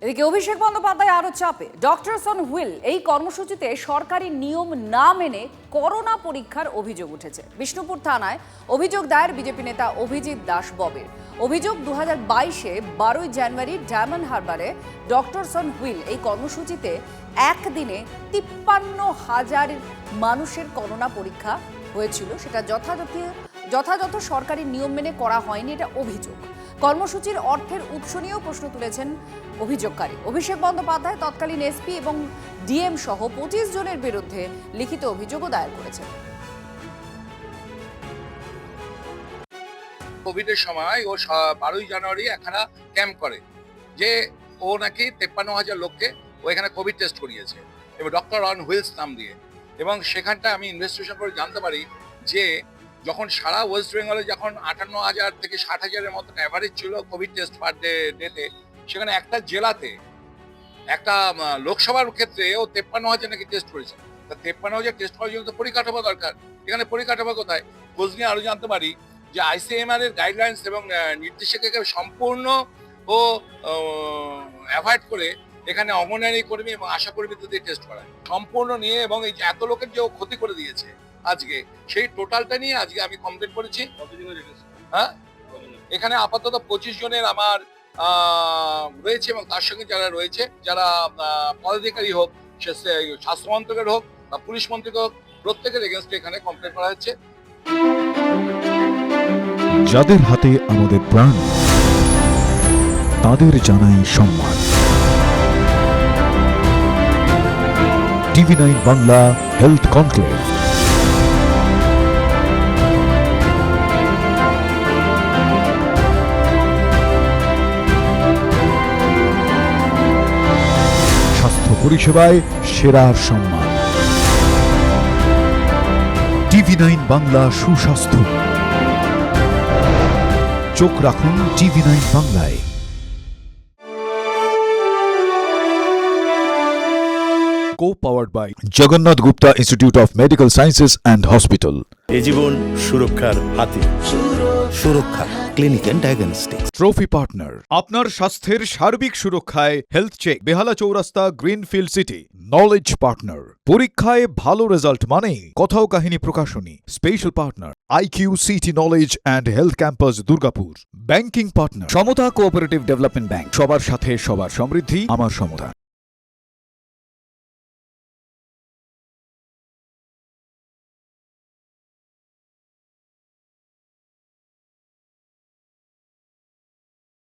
এদিকে অভিষেক বন্দ্যোপাধ্যায় আরো চাপে। ডক্টরস অন হুইল এই কর্মসূচিতে সরকারি নিয়ম না মেনে করোনা পরীক্ষার অভিযোগ উঠেছে। বিষ্ণুপুর থানায় অভিযোগ দায়ের বিজেপি নেতা অভিজিৎ দাস ববের। অভিযোগ 2022-এ 12 জানুয়ারি ডায়মন্ড হারবারে ডক্টরস অন হুইল এই কর্মসূচিতে একদিনে 53,000 মানুষের করোনা পরীক্ষা হয়েছিল। সেটা যথাযথ সরকারি নিয়ম মেনে করা হয়নি, এটা অভিযোগ। কর্মসূচির অর্থের উৎস নিয়েও প্রশ্ন তুলেছেন অভিযোগকারী। অভিষেক বন্দ্যোপাধ্যায় তৎকালীন এসপি এবং ডিএম সহ 25 জনের বিরুদ্ধে লিখিত অভিযোগও দায়ের করেছেন। কোভিডের সময় ও 12 জানুয়ারি একখানা ক্যাম্প করে যে ও নাকি 53,000 লোককে ও এখানে কোভিড টেস্ট করিয়েছে এবং ডক্টর অন হুইলস নাম দিয়ে। এবং সেখানটা আমি ইনভেস্টিগেশন করে জানতে পারি যে যখন সারা ওয়েস্ট বেঙ্গলে যখন 58,000 থেকে 60,000-এর মতন অ্যাভারেজ ছিল কোভিড টেস্ট পার ডেতে, সেখানে একটা জেলাতে একটা লোকসভার ক্ষেত্রে ও 53,000 নাকি টেস্ট করেছে। তা 53,000 টেস্ট করার জন্য তো পরিকাঠামো দরকার। এখানে পরিকাঠামো কোথায়? খোঁজ নিয়ে আরো জানতে পারি যে আইসিএমআর এর গাইডলাইন্স এবং নির্দেশিকাকে সম্পূর্ণ ও অ্যাভয়েড করে এখানে অঙ্গনওয়াড়ি কর্মী এবং আশা কর্মীদের দিয়ে টেস্ট করায় সম্পূর্ণ নিয়ে, এবং এই যে এত লোকের যে ক্ষতি করে দিয়েছে আজকে, সেই টোটালটা নিয়ে আজকে আমি কমপ্লেন করেছি। হ্যাঁ, এখানে আপাতত 25 জনের আমার রয়েছে, এবং তার সঙ্গে যারা রয়েছে, যারা পদাধিকারী হোক, সে স্বাস্থ্য মন্ত্রকের হোক বা পুলিশ মন্ত্রক হোক, প্রত্যেকের এগেনস্টে এখানে কমপ্লেন করা হচ্ছে। যাদের হাতে আমাদের প্রাণ, তাদের জানাই সম্মান। টিভি9 বাংলা হেলথ কনক্লেভ। স্বাস্থ্য পরিষেবায় সেরার সম্মান। টিভি9 বাংলা সুস্বাস্থ্য। চোখ রাখুন টিভি9 বাংলায়। Co-powered by Jagannath Gupta Institute of Medical Sciences and Hospital. এ জীবন সুরক্ষার হাতে। Suraksha clinic and diagnostics. ট্রফি পার্টনার আপনার স্বাস্থ্যের সার্বিক সুরক্ষায় হেলথ চেক, বেহালা চৌরাস্তা, গ্রিনফিল্ড সিটি। নলেজ পার্টনার পরীক্ষায় ভালো রেজাল্ট মানেই কথাও কাহিনী প্রকাশনী। Special partner IQ city knowledge and health campus, Durgapur. Banking partner Samata cooperative development bank. সবার সাথে সবার সমৃদ্ধি, আমার সমতা।